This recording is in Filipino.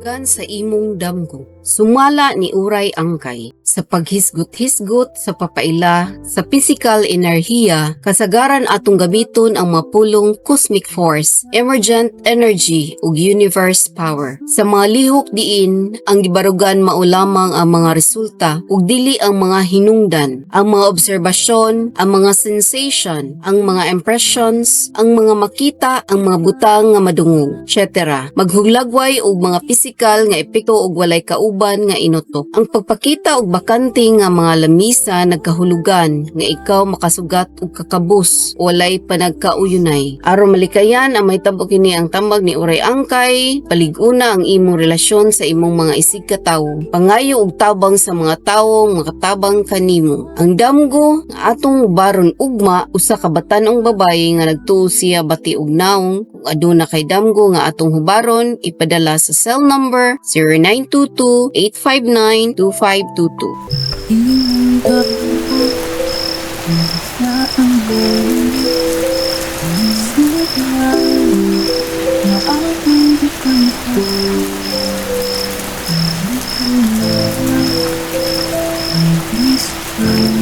Dagan sa imong damgo. Sumala ni Uray Angkay sa paghisgot-hisgot sa papaila sa physical enerhiya, kasagaran atong gamiton ang mapulong cosmic force, emergent energy ug universe power. Sa mga lihok diin ang gibarugan mao lamang ang mga resulta ug dili ang mga hinungdan, ang mga obserbasyon, ang mga sensation, ang mga impressions, ang mga makita, ang mga butang nga madungog, etc. Maghuglagway og mga physical nga epekto ug walay kauban nga inutok. Ang pagpakita og bakante nga mga lamisa nagkahulugan nga ikaw makasugat og kakabus, walay panagkauyunay. Aron malikayan ang mahitabo kini ang tambag ni Uray Angkay, palig-una ang imong relasyon sa imong mga isig ka tawo. Pangayo og tabang sa mga tawo makatabang kanimo. Ang damgo nga atong baron ugma usa ka batanong babaye nga nagtuo siya bati og naong. Kung aduna kay damgo nga atong hubaron, ipadala sa cell number 0922-859-2522. Imong damgo sa ang buhay na aking ikanto ang